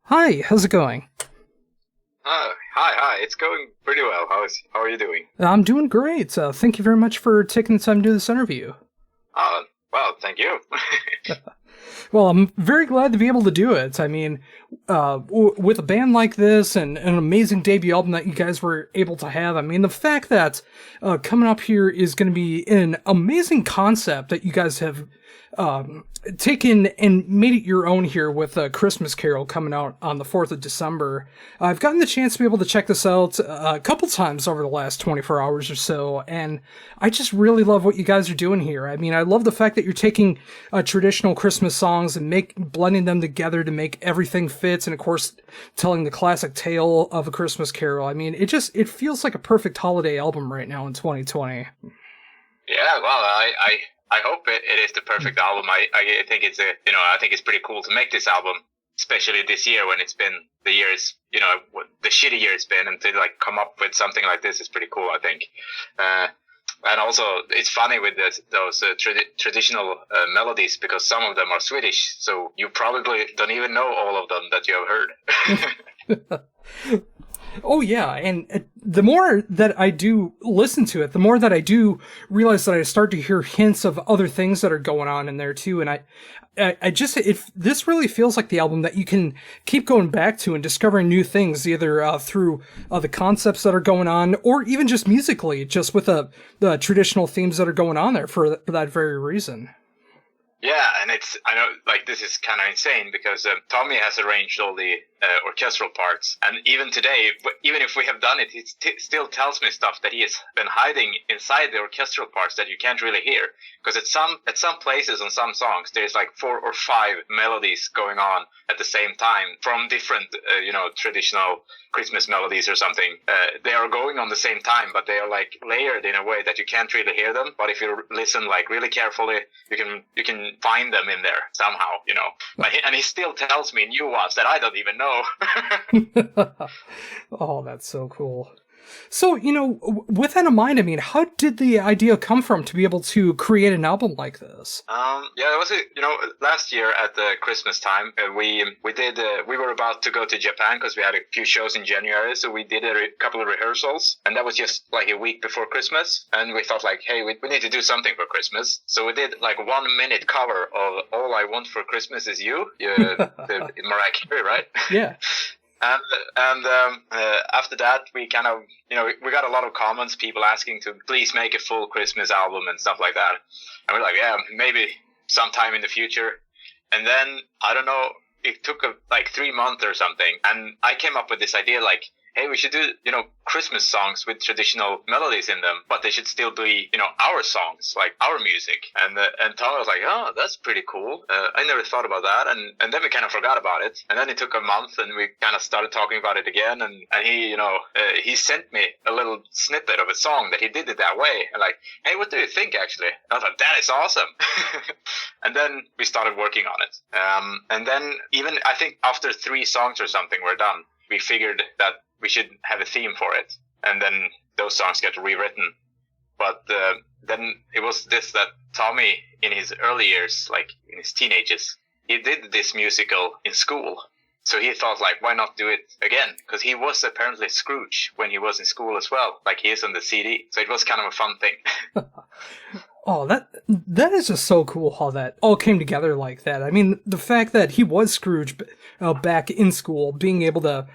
Hi, how's it going? Hi. It's going pretty well. How are you doing? I'm doing great. Thank you very much for taking the time to do this interview. Uh, well, thank you. Well, I'm very glad to be able to do it. I mean, with a band like this and an amazing debut album that you guys were able to have, I mean, the fact that coming up here is going to be an amazing concept that you guys have taken and made it your own here with Christmas Carol coming out on the 4th of December. I've gotten the chance to be able to check this out a couple times over the last 24 hours or so, and I just really love what you guys are doing here. I mean, I love the fact that you're taking traditional Christmas songs and blending them together to make everything fit, and of course, telling the classic tale of a Christmas Carol. I mean, it feels like a perfect holiday album right now in 2020. Yeah, well, I hope it is the perfect album. I think I think it's pretty cool to make this album, especially this year when it's been the years, the shitty year it's been, and to like come up with something like this is pretty cool, I think. And also, it's funny with those traditional melodies because some of them are Swedish, so you probably don't even know all of them that you have heard. Oh yeah, and the more that I do listen to it, the more that I do realize that I start to hear hints of other things that are going on in there too. And I just, if this really feels like the album that you can keep going back to and discovering new things, either through the concepts that are going on, or even just musically, just with the traditional themes that are going on there for that very reason. Yeah, and I know, like, this is kind of insane because Tommy has arranged all the orchestral parts. And even today, even if we have done it, he still tells me stuff that he has been hiding inside the orchestral parts that you can't really hear. Because at some places on some songs, there's like 4 or 5 melodies going on at the same time from different, traditional Christmas melodies or something. They are going on the same time, but they are like layered in a way that you can't really hear them. But if you listen like really carefully, you can find them in there somehow, and he still tells me new ones that I don't even know. Oh, that's so cool. So, with that in mind, I mean, how did the idea come from to be able to create an album like this? Yeah, it was, last year at the Christmas time, we were about to go to Japan because we had a few shows in January, so we did a couple of rehearsals, and that was just like a week before Christmas, and we thought like, hey, we need to do something for Christmas, so we did like 1 minute cover of All I Want for Christmas Is You, the Mariah Carey, right? Yeah. And after that, we kind of, we got a lot of comments, people asking to please make a full Christmas album and stuff like that. And we're like, yeah, maybe sometime in the future. And then, I don't know, it took like 3 months or something. And I came up with this idea like, hey, we should do, Christmas songs with traditional melodies in them, but they should still be, our songs, like our music. And Tom was like, oh, that's pretty cool. I never thought about that. And then we kind of forgot about it. And then it took a month and we kind of started talking about it again. And he, he sent me a little snippet of a song that he did it that way. And like, hey, what do you think actually? And I was like, that is awesome. And then we started working on it. And then even, I think after 3 songs or something were done, we figured that we should have a theme for it, and then those songs get rewritten. But then it was this that Tommy, in his early years, like in his teenagers, he did this musical in school. So he thought, like, why not do it again? Because he was apparently Scrooge when he was in school as well, like he is on the CD. So it was kind of a fun thing. Oh, that is just so cool how that all came together like that. I mean, the fact that he was Scrooge back in school, being able to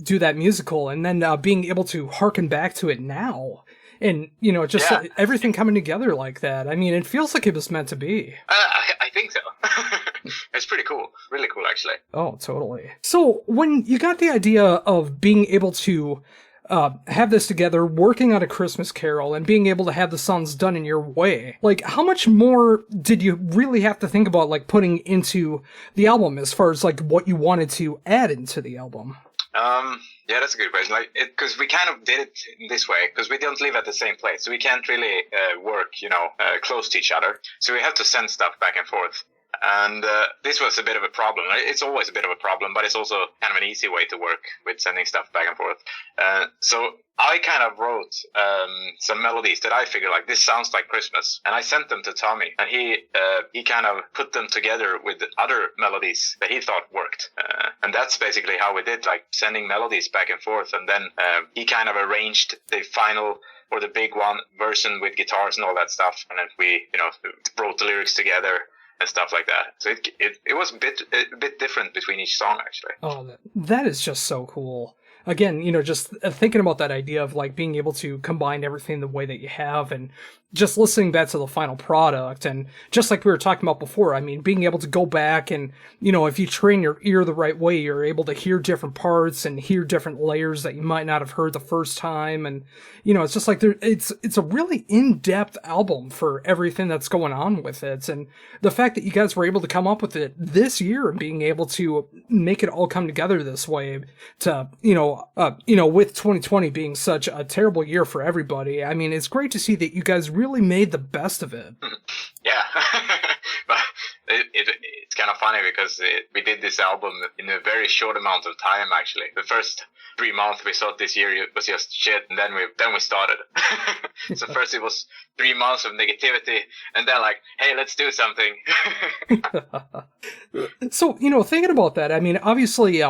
do that musical, and then being able to harken back to it now, and just everything coming together like that. I mean, it feels like it was meant to be. I think so. It's pretty cool, really cool, actually. Oh, totally. So when you got the idea of being able to have this together, working on a Christmas Carol, and being able to have the songs done in your way, like, how much more did you really have to think about, like, putting into the album as far as, like, what you wanted to add into the album? Yeah, that's a good question. Like, because we kind of did it in this way, because we don't live at the same place, so we can't really work, close to each other. So we have to send stuff back and forth. And this was a bit of a problem. It's always a bit of a problem, but it's also kind of an easy way to work with sending stuff back and forth. So I kind of wrote some melodies that I figured like this sounds like Christmas, and I sent them to Tommy, and he kind of put them together with other melodies that he thought worked, and that's basically how we did, like sending melodies back and forth, and then he kind of arranged the final or the big one version with guitars and all that stuff, and then we wrote the lyrics together and stuff like that. So it was a bit different between each song, actually. Oh, that is just so cool. Again, just thinking about that idea of like being able to combine everything the way that you have, and just listening back to the final product, and just like we were talking about before, I mean, being able to go back and, if you train your ear the right way, you're able to hear different parts and hear different layers that you might not have heard the first time. And, it's just like it's a really in-depth album for everything that's going on with it. And the fact that you guys were able to come up with it this year and being able to make it all come together this way to, with 2020 being such a terrible year for everybody. I mean, it's great to see that you guys really made the best of it. Yeah. But it's kind of funny because we did this album in a very short amount of time, actually. The first 3 months we thought this year was just shit, and then we started. So first it was 3 months of negativity, and then like, hey, let's do something. So, thinking about that, I mean, obviously,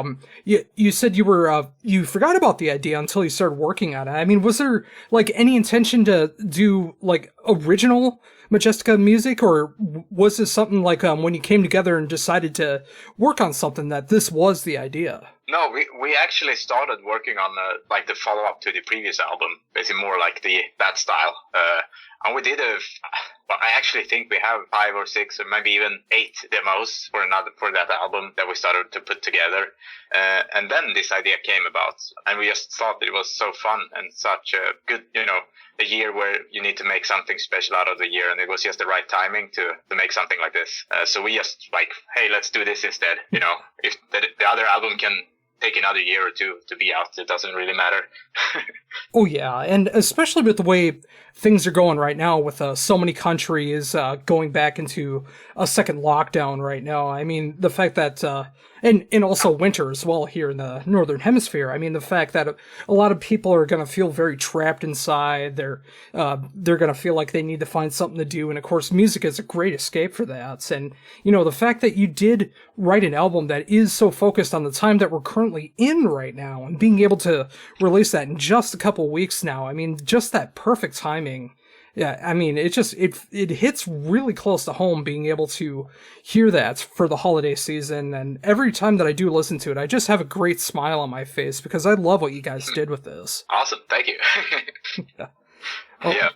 you said you forgot about the idea until you started working on it. I mean, was there like any intention to do like original Majestica music, or was this something like when you came together and decided to work on something that this was the idea? No, we actually started working on like the follow up to the previous album, basically more like that style. And we did I actually think we have 5 or 6 or maybe even 8 demos for that album that we started to put together. And then this idea came about, and we just thought it was so fun and such a good, a year where you need to make something special out of the year, and it was just the right timing to make something like this. So we just like, hey, let's do this instead. If the other album can take another year or two to be out, it doesn't really matter. Oh yeah, and especially with the way things are going right now, with so many countries going back into a second lockdown right now. I mean, the fact that and also winter as well here in the Northern Hemisphere. I mean, the fact that a lot of people are going to feel very trapped inside. They're going to feel like they need to find something to do. And of course, music is a great escape for that. And, the fact that you did write an album that is so focused on the time that we're currently in right now, and being able to release that in just a couple weeks now. I mean, just that perfect timing. Yeah, I mean, it hits really close to home being able to hear that for the holiday season. And every time that I do listen to it, I just have a great smile on my face because I love what you guys did with this. Awesome. Thank you. Yeah. Yeah.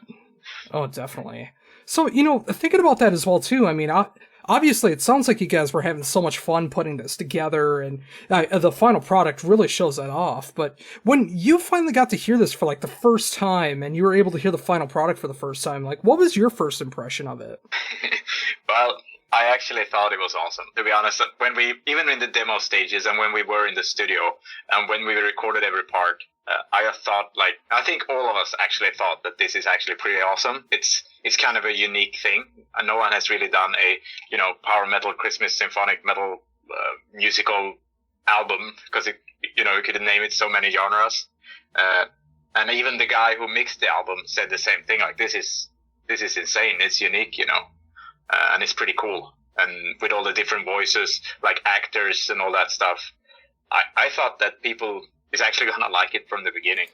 Oh, definitely. So, thinking about that as well, too, I mean, obviously, it sounds like you guys were having so much fun putting this together, and the final product really shows that off. But when you finally got to hear this for like the first time, and you were able to hear the final product for the first time, like, what was your first impression of it? Well, I actually thought it was awesome, to be honest. Even in the demo stages, and when we were in the studio, and when we recorded every part, I thought, I think all of us actually thought that this is actually pretty awesome. It's kind of a unique thing, and no one has really done a, power metal, Christmas symphonic metal musical album, because you could name it so many genres. And even the guy who mixed the album said the same thing. Like, this is insane. It's unique, and it's pretty cool. And with all the different voices, like actors and all that stuff, I thought that people is actually gonna like it from the beginning.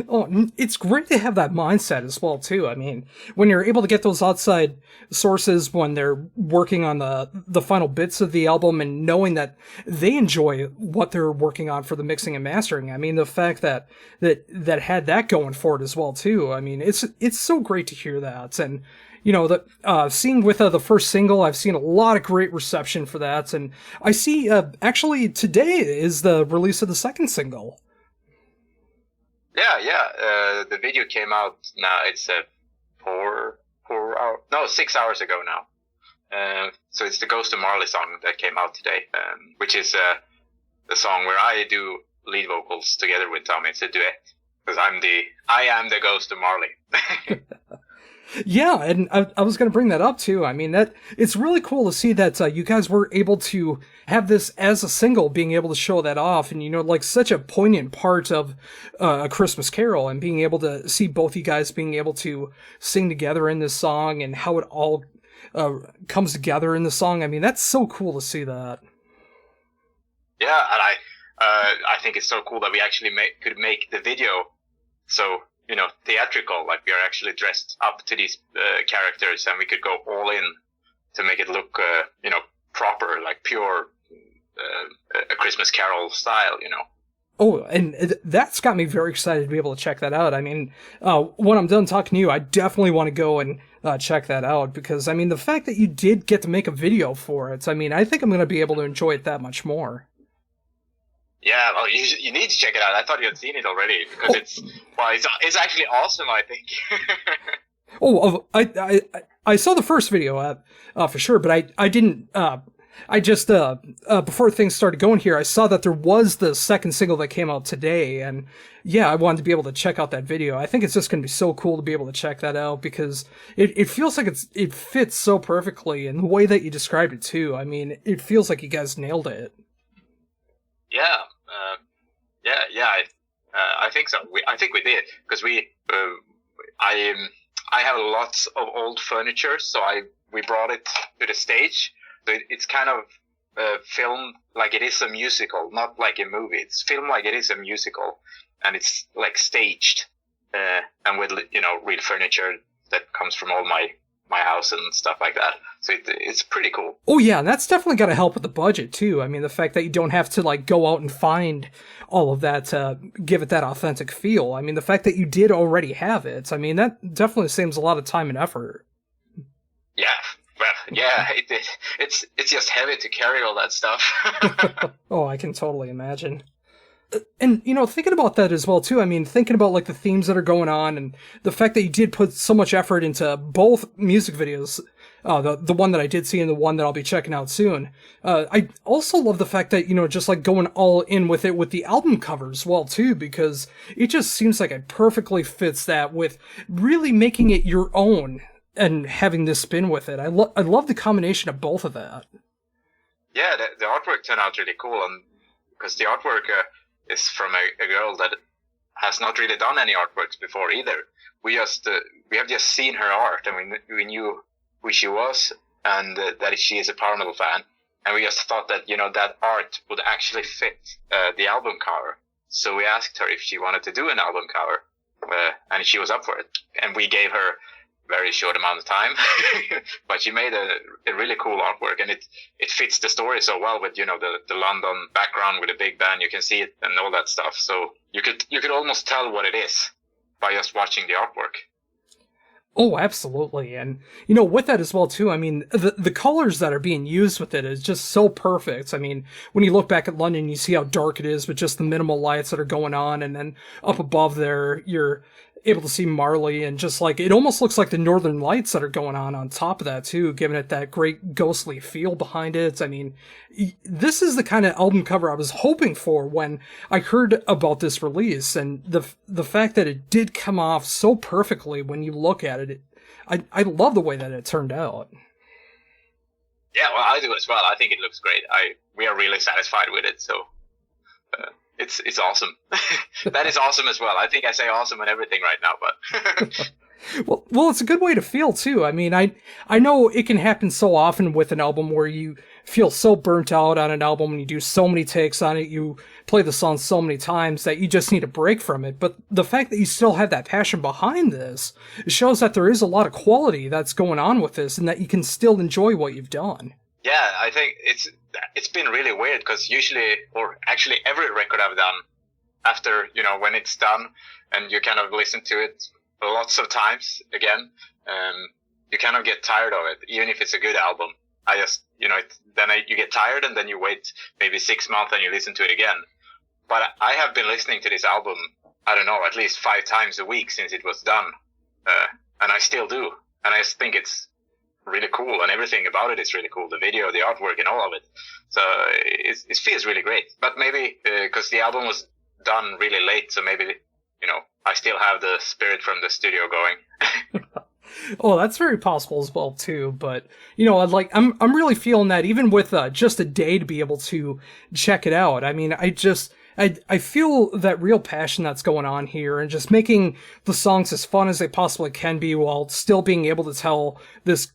Oh, it's great to have that mindset as well, too. I mean, when you're able to get those outside sources when they're working on the final bits of the album, and knowing that they enjoy what they're working on for the mixing and mastering. I mean, the fact that had that going for it as well, too. I mean, it's so great to hear that. And seeing with the first single, I've seen a lot of great reception for that. And I see, actually, today is the release of the second single. Yeah. The video came out now. It's 6 hours ago now. So it's the Ghost of Marley song that came out today, which is the song where I do lead vocals together with Tommy. It's a duet, because I am the Ghost of Marley. Yeah, and I was going to bring that up too. I mean, that it's really cool to see that you guys were able to have this as a single, being able to show that off, and like such a poignant part of A Christmas Carol, and being able to see both you guys being able to sing together in this song, and how it all comes together in the song. I mean, that's so cool to see that. Yeah, and I think it's so cool that we actually could make the video so theatrical. Like we are actually dressed up to these characters, and we could go all in to make it look proper, like pure A Christmas Carol style. Oh, and that's got me very excited to be able to check that out. I mean, when I'm done talking to you, I definitely want to go and check that out, because, I mean, the fact that you did get to make a video for it, I mean, I think I'm going to be able to enjoy it that much more. Yeah, well, you need to check it out. I thought you had seen it already, because it's actually awesome, I think. I saw the first video for sure, but I didn't. I just before things started going here, I saw that there was the second single that came out today, and yeah, I wanted to be able to check out that video. I think it's just going to be so cool to be able to check that out, because it feels like it fits so perfectly, and the way that you described it too. I mean, it feels like you guys nailed it. Yeah. I think so. I think we did, because I have lots of old furniture, so we brought it to the stage. So it's kind of filmed like it is a musical, not like a movie. It's filmed like it is a musical, and it's like staged, and with real furniture that comes from all my house and stuff like that. So it's pretty cool. Oh yeah, and that's definitely got to help with the budget too. I mean, the fact that you don't have to like go out and find all of that to give it that authentic feel. I mean, the fact that you did already have it, I mean, that definitely saves a lot of time and effort. Yeah, well, yeah, it's just heavy to carry all that stuff. Oh, I can totally imagine. And, thinking about that as well, too, I mean, thinking about, like, the themes that are going on, and the fact that you did put so much effort into both music videos, the one that I did see and the one that I'll be checking out soon. I also love the fact that, just, like, going all in with it with the album cover as well, too, because it just seems like it perfectly fits that with really making it your own and having this spin with it. I love the combination of both of that. Yeah, the artwork turned out really cool, and because the artwork is from a girl that has not really done any artworks before either. We have just seen her art, and we knew who she was, and that she is a Power Metal fan, and we just thought that that art would actually fit the album cover. So we asked her if she wanted to do an album cover, and she was up for it, and we gave her very short amount of time, but she made a really cool artwork, and it fits the story so well with the London background with a big band. You can see it and all that stuff, so you could almost tell what it is by just watching the artwork. Oh, absolutely. And, with that as well, too, I mean, the colors that are being used with it is just so perfect. I mean, when you look back at London, you see how dark it is with just the minimal lights that are going on, and then up above there, you're able to see Marley, and just like it almost looks like the Northern Lights that are going on top of that too, giving it that great ghostly feel behind it. I mean, this is the kind of album cover I was hoping for when I heard about this release, and the fact that it did come off so perfectly when you look at it, I love the way that it turned out. Yeah, well, I do as well. I think it looks great. We are really satisfied with it, so it's awesome. That is awesome as well. I think I say awesome and everything right now, but well, it's a good way to feel too. I mean, I know it can happen so often with an album where you feel so burnt out on an album and you do so many takes on it, you play the song so many times that you just need a break from it. But the fact that you still have that passion behind this, it shows that there is a lot of quality that's going on with this, and that you can still enjoy what you've done. Yeah, I think it's been really weird, because usually, or actually every record I've done, after, when it's done and you kind of listen to it lots of times again, you kind of get tired of it, even if it's a good album. I just, you get tired, and then you wait maybe 6 months and you listen to it again. But I have been listening to this album, I don't know, at least 5 times a week since it was done. And I still do. And I just think it's really cool, and everything about it is really cool. The video, the artwork, and all of it. So it feels really great. But maybe because the album was done really late, so maybe I still have the spirit from the studio going. Oh, that's very possible as well too. But you know, I'm really feeling that even with just a day to be able to check it out. I mean, I feel that real passion that's going on here, and just making the songs as fun as they possibly can be, while still being able to tell this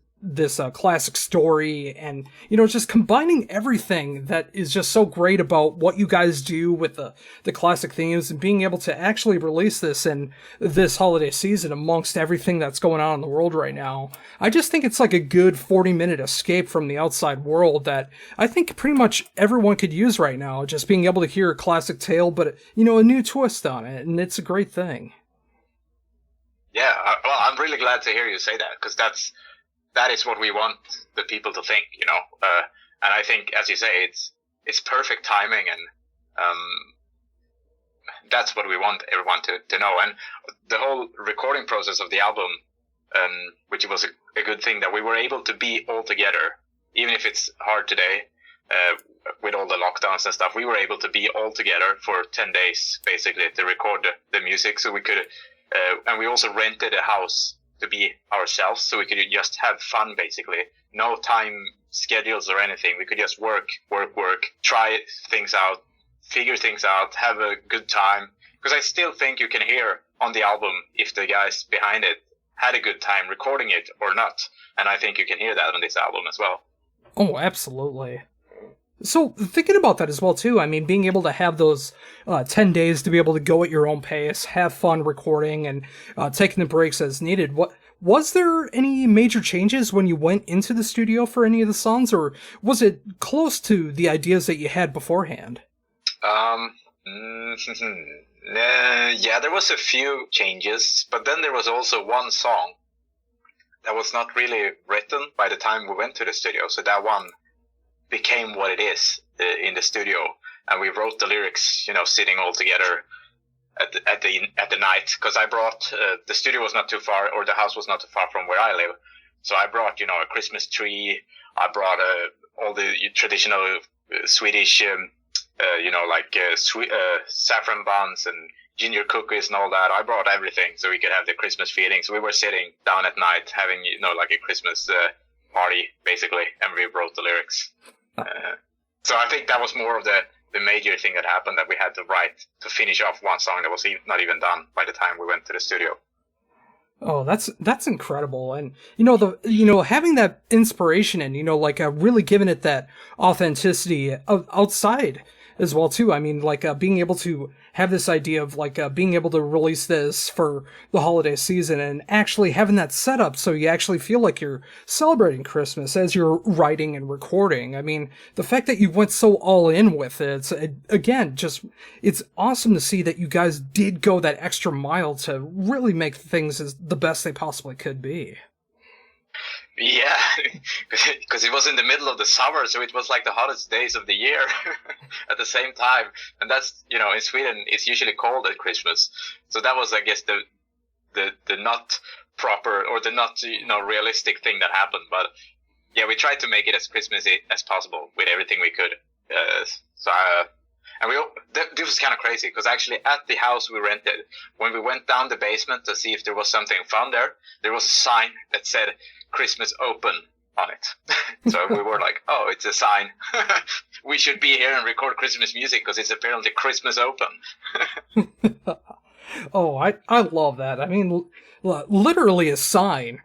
classic story, and you know, just combining everything that is just so great about what you guys do with the classic themes, and being able to actually release this in this holiday season amongst everything that's going on in the world right now. I just think it's like a good 40-minute escape from the outside world that I think pretty much everyone could use right now, just being able to hear a classic tale, but you know, a new twist on it, and it's a great thing. Yeah, well, I'm really glad to hear you say that, because that is what we want the people to think, you know. And I think, as you say, it's perfect timing, and that's what we want everyone to know. And the whole recording process of the album, which was a good thing, that we were able to be all together, even if it's hard today with all the lockdowns and stuff. We were able to be all together for 10 days, basically, to record the music. So we could, and we also rented a house to be ourselves, so we could just have fun, basically. No time schedules or anything. We could just work, try things out, figure things out, have a good time. Because I still think you can hear on the album if the guys behind it had a good time recording it or not. And I think you can hear that on this album as well. Oh, absolutely. So, thinking about that as well, too, I mean, being able to have those 10 days to be able to go at your own pace, have fun recording, and taking the breaks as needed, was there any major changes when you went into the studio for any of the songs, or was it close to the ideas that you had beforehand? Yeah, there was a few changes, but then there was also one song that was not really written by the time we went to the studio, so that one became what it is in the studio, and we wrote the lyrics, you know, sitting all together at the night, because I brought the studio was not too far, or the house was not too far from where I live, so I brought, you know, a Christmas tree. I brought all the traditional Swedish, you know, like saffron buns and ginger cookies and all that. I brought everything so we could have the Christmas feeling. So we were sitting down at night having, you know, like a Christmas party, basically, and we wrote the lyrics. So I think that was more of the major thing that happened, that we had to write to finish off one song that was not even done by the time we went to the studio. Oh, that's incredible. And you know, having that inspiration, and you know, like really giving it that authenticity outside as well too. I mean, like being able to have this idea of like being able to release this for the holiday season, and actually having that set up so you actually feel like you're celebrating Christmas as you're writing and recording. I mean, the fact that you went so all in with it, again, just, it's awesome to see that you guys did go that extra mile to really make things as the best they possibly could be. Yeah, because it was in the middle of the summer, so it was like the hottest days of the year at the same time. And that's, you know, in Sweden, it's usually cold at Christmas. So that was, I guess, the not proper, or the not, you know, realistic thing that happened. But yeah, we tried to make it as Christmassy as possible with everything we could. And this was kind of crazy, because actually at the house we rented, when we went down the basement to see if there was something fun there was a sign that said Christmas open on it. So we were like, oh, it's a sign. We should be here and record Christmas music because it's apparently Christmas open. Oh, I love that. I mean, literally a sign.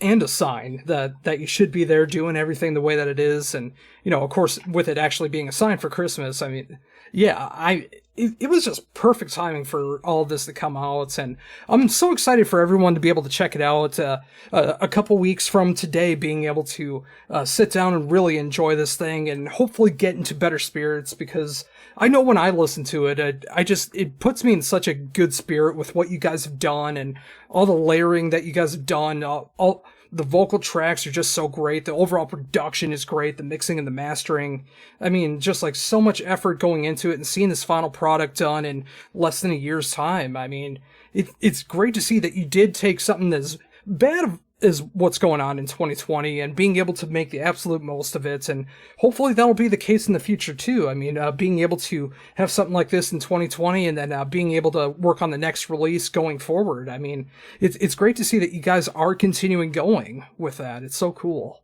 And a sign that you should be there doing everything the way that it is. And, you know, of course, with it actually being a sign for Christmas, I mean, yeah, it was just perfect timing for all of this to come out. And I'm so excited for everyone to be able to check it out a couple weeks from today, being able to sit down and really enjoy this thing, and hopefully get into better spirits, because I know when I listen to it, it puts me in such a good spirit with what you guys have done, and all the layering that you guys have done. All the vocal tracks are just so great. The overall production is great. The mixing and the mastering. I mean, just like so much effort going into it, and seeing this final product done in less than a year's time. I mean, it's great to see that you did take something that's bad is what's going on in 2020 and being able to make the absolute most of it. And hopefully that'll be the case in the future too. I mean, being able to have something like this in 2020 and then being able to work on the next release going forward. I mean, it's great to see that you guys are continuing going with that. It's so cool.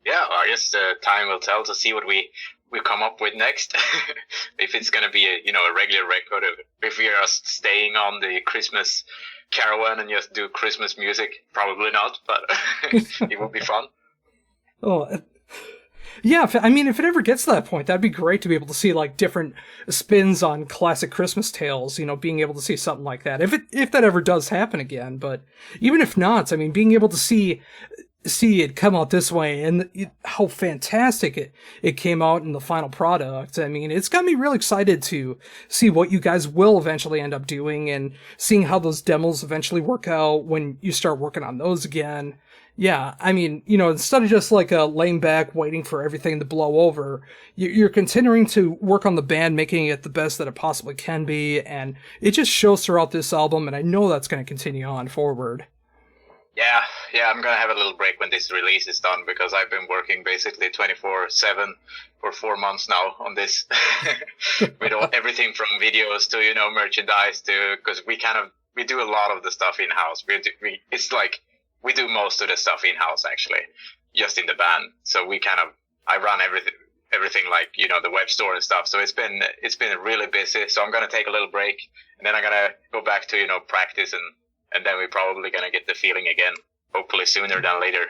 Yeah, I guess time will tell to see what we come up with next. If it's going to be a regular record, if we are staying on the Christmas caravan and just do Christmas music, probably not, but it would be fun. Oh, yeah. If it ever gets to that point, that'd be great to be able to see like different spins on classic Christmas tales. Being able to see something like that, if that ever does happen again. But even if not, I mean, being able to see it come out this way and how fantastic it came out in the final product. I mean, it's got me really excited to see what you guys will eventually end up doing and seeing how those demos eventually work out when you start working on those again. Yeah, I mean, instead of just like laying back, waiting for everything to blow over, you're continuing to work on the band, making it the best that it possibly can be. And it just shows throughout this album. And I know that's going to continue on forward. Yeah, I'm going to have a little break when this release is done because I've been working basically 24/7 for 4 months now on this. With everything from videos to, merchandise to, because we do a lot of the stuff in-house. It's like we do most of the stuff in-house actually, just in the band. So I run everything like, the web store and stuff. So it's been really busy. So I'm going to take a little break and then I'm going to go back to, practice and then we're probably going to get the feeling again, hopefully sooner than later,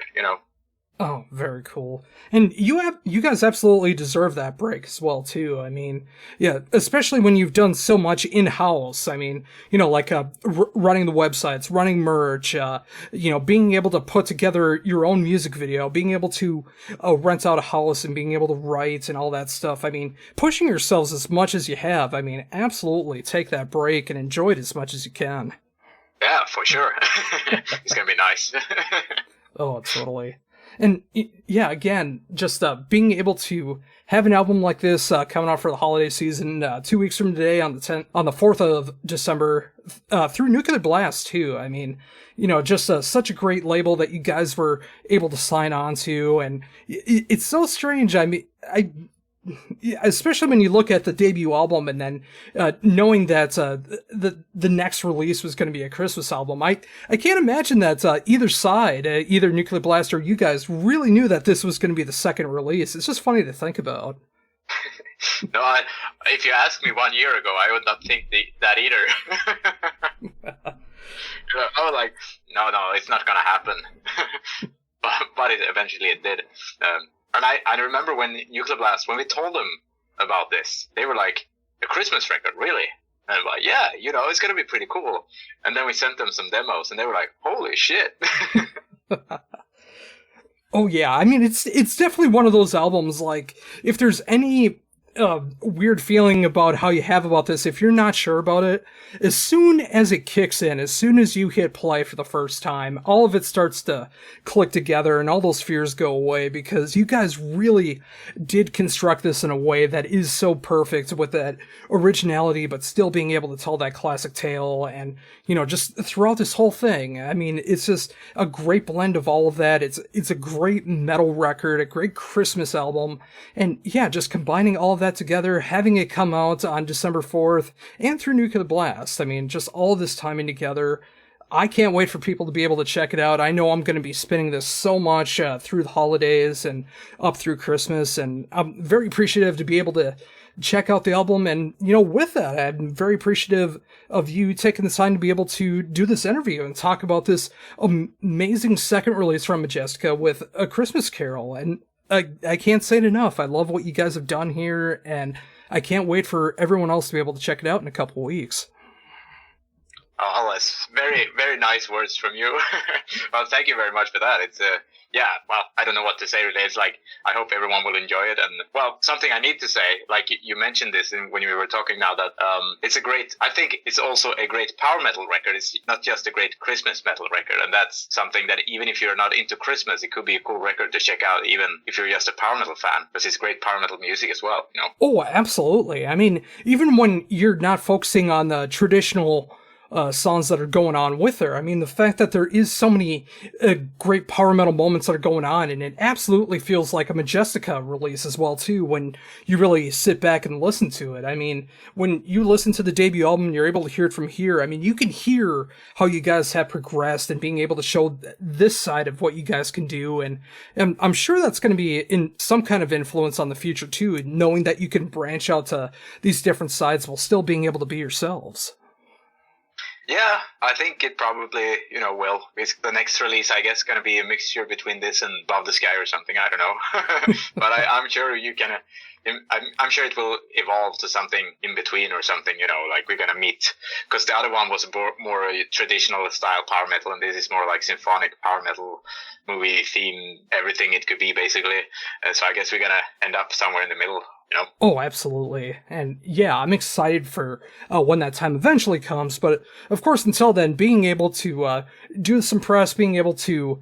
Oh, very cool. And you guys absolutely deserve that break as well, too. I mean, yeah, especially when you've done so much in-house. I mean, like running the websites, running merch, being able to put together your own music video, being able to rent out a house and being able to write and all that stuff. I mean, pushing yourselves as much as you have. I mean, absolutely take that break and enjoy it as much as you can. Yeah, for sure. It's going to be nice. Oh, totally. And yeah, again, just being able to have an album like this coming out for the holiday season 2 weeks from today on the 4th of December through Nuclear Blast too. I mean, just such a great label that you guys were able to sign on to, and it's so strange. I mean, especially when you look at the debut album and then knowing that the next release was going to be a Christmas album, I can't imagine that either side, either Nuclear Blast or you guys, really knew that this was going to be the second release. It's just funny to think about. No, if you asked me 1 year ago, I would not think that either. I was like, no, it's not going to happen. but eventually it did. And I remember when Nuclear Blast, when we told them about this, they were like, a Christmas record, really? And I'm like, yeah, it's going to be pretty cool. And then we sent them some demos, and they were like, holy shit. Oh, yeah. I mean, it's definitely one of those albums, like, if there's any weird feeling about how you have about this, if you're not sure about it, as soon as it kicks in, as soon as you hit play for the first time, all of it starts to click together and all those fears go away, because you guys really did construct this in a way that is so perfect with that originality, but still being able to tell that classic tale. And, just throughout this whole thing, I mean, it's just a great blend of all of that. It's a great metal record, a great Christmas album. And yeah, just combining all of that together, having it come out on December 4th and through Nuclear Blast. I mean, just all of this timing together. I can't wait for people to be able to check it out. I know I'm going to be spinning this so much through the holidays and up through Christmas, and I'm very appreciative to be able to check out the album. And, with that, I'm very appreciative of you taking the time to be able to do this interview and talk about this amazing second release from Majestica with A Christmas Carol. And I can't say it enough. I love what you guys have done here, and I can't wait for everyone else to be able to check it out in a couple of weeks. Oh, that's very, very nice words from you. Well, thank you very much for that. It's I don't know what to say really. It's like, I hope everyone will enjoy it. And, well, something I need to say, like you mentioned this when we were talking now, that I think it's also a great power metal record. It's not just a great Christmas metal record. And that's something that even if you're not into Christmas, it could be a cool record to check out, even if you're just a power metal fan, because it's great power metal music as well, Oh, absolutely. I mean, even when you're not focusing on the traditional songs that are going on with her. I mean, the fact that there is so many great power metal moments that are going on, and it absolutely feels like a Majestica release as well too when you really sit back and listen to it. I mean, when you listen to the debut album and you're able to hear it from here, I mean, you can hear how you guys have progressed and being able to show this side of what you guys can do, and I'm sure that's going to be in some kind of influence on the future too, knowing that you can branch out to these different sides while still being able to be yourselves. Yeah, I think it probably, will. It's the next release, I guess, going to be a mixture between this and Above the Sky or something. I don't know. But I'm sure you can, I'm sure it will evolve to something in between or something, like we're going to meet. Because the other one was more a traditional style power metal, and this is more like symphonic power metal, movie theme, everything it could be, basically. So I guess we're going to end up somewhere in the middle. Oh, absolutely. And yeah, I'm excited for when that time eventually comes. But of course, until then, being able to do some press, being able to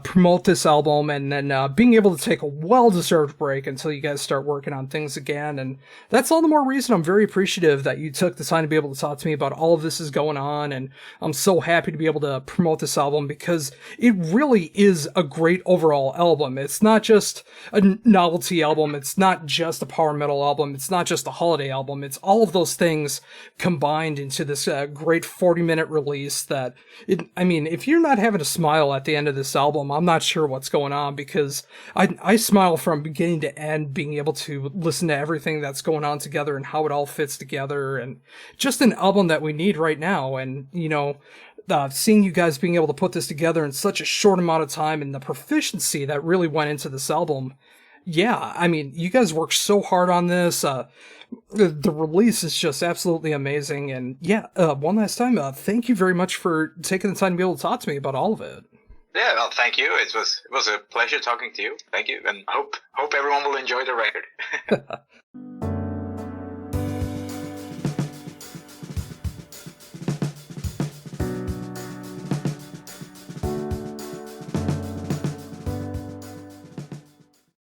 promote this album, and then being able to take a well-deserved break until you guys start working on things again. And that's all the more reason I'm very appreciative that you took the time to be able to talk to me about all of this is going on. And I'm so happy to be able to promote this album because it really is a great overall album. It's not just a novelty album. It's not just a power metal album. It's not just a holiday album. It's all of those things combined into this great 40-minute release that, if you're not having a smile at the end of this album, I'm not sure what's going on, because I smile from beginning to end, being able to listen to everything that's going on together and how it all fits together, and just an album that we need right now. And, seeing you guys being able to put this together in such a short amount of time and the proficiency that really went into this album. Yeah, you guys worked so hard on this. The release is just absolutely amazing. And yeah, one last time, thank you very much for taking the time to be able to talk to me about all of it. Yeah, well, thank you. It was a pleasure talking to you. Thank you, and hope everyone will enjoy the record.